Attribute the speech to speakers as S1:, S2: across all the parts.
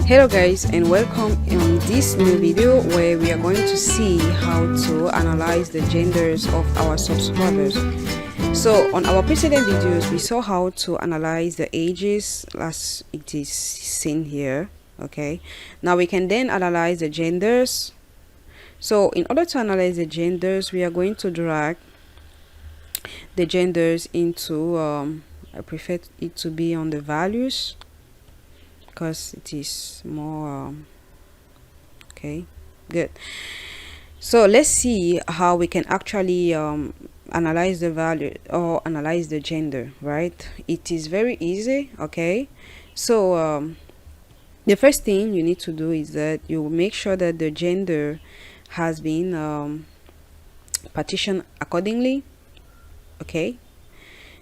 S1: Hello guys, and welcome in this new video where we are going to see how to analyze the genders of our subscribers. So on our precedent videos we saw how to analyze the ages as it is seen here. Okay, now we can then analyze the genders. So in order to analyze the genders, we are going to drag the genders into I prefer it to be on the values because it is more okay, good. So let's see how we can actually analyze the value or analyze the gender, right? It is very easy. Okay, so the first thing you need to do is that you make sure that the gender has been partitioned accordingly. Okay,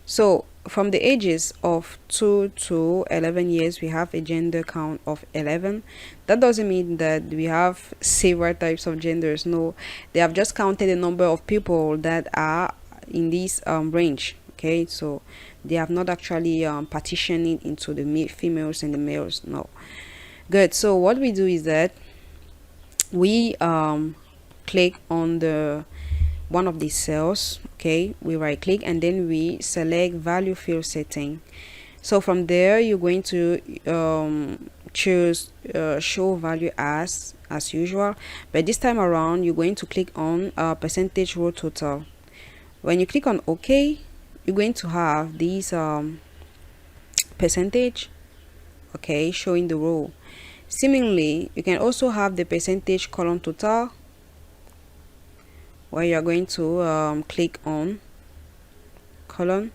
S1: so from the ages of 2 to 11 years we have a gender count of 11. That doesn't mean that we have several types of genders. No, they have just counted the number of people that are in this range. Okay, so they have not actually partitioned it into the females and the males. No. Good. So what we do is that we click on the one of these cells. Okay, we right click and then we select value field setting. So from there you're going to choose show value as usual, but this time around you're going to click on percentage row total. When you click on OK, you're going to have these percentage, okay, showing the row. Similarly, you can also have the percentage column total, where you're going to click on column.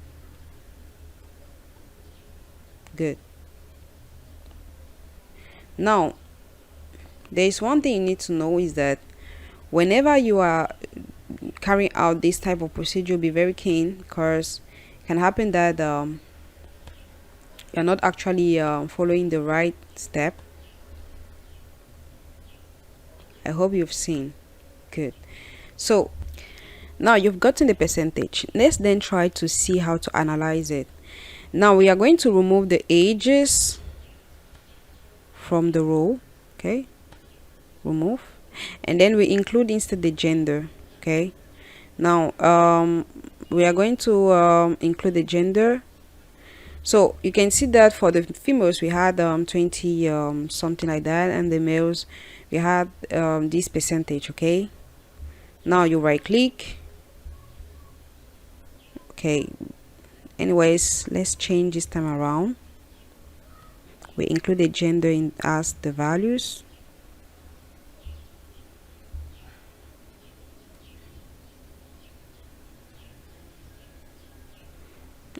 S1: Good. Now there is one thing you need to know is that whenever you are carrying out this type of procedure, be very keen, because it can happen that you're not actually following the right step. I hope you've seen. Good. So now you've gotten the percentage. Let's then try to see how to analyze it. Now we are going to remove the ages from the row. Okay, remove, and then we include instead the gender. Okay, now we are going to include the gender. So you can see that for the females we had 20 something like that, and the males we had this percentage. Okay, now you right click. Okay, anyways, let's change this time around. We include the gender in as the values.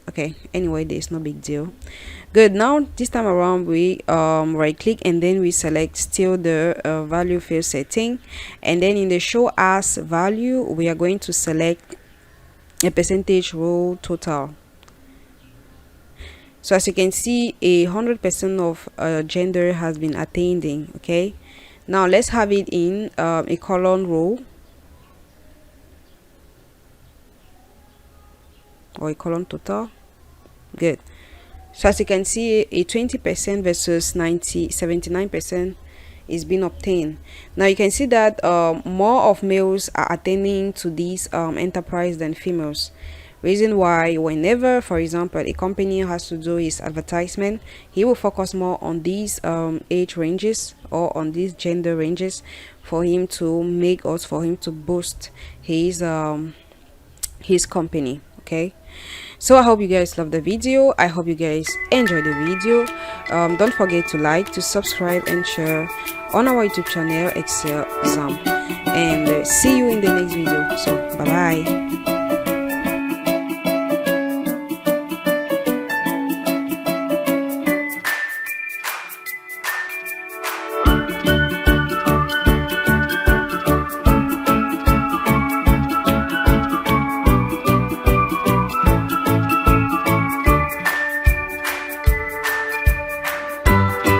S1: Okay, anyway, there's no big deal. Good. Now this time around we right click and then we select still the value field setting, and then in the show as value we are going to select a percentage row total. So as you can see, 100% of gender has been attained. Okay, now let's have it in a column row or a column total. Good. So as you can see, a 20% versus 79% is being obtained. Now you can see that more of males are attending to this enterprise than females. Reason why, whenever for example a company has to do his advertisement, he will focus more on these age ranges or on these gender ranges for him to make us, for him to boost his company. Okay, so I hope you guys love the video. I hope you guys enjoy the video. Don't forget to like, to subscribe and share on our YouTube channel ExcelXam, and see you in the next video. So bye bye.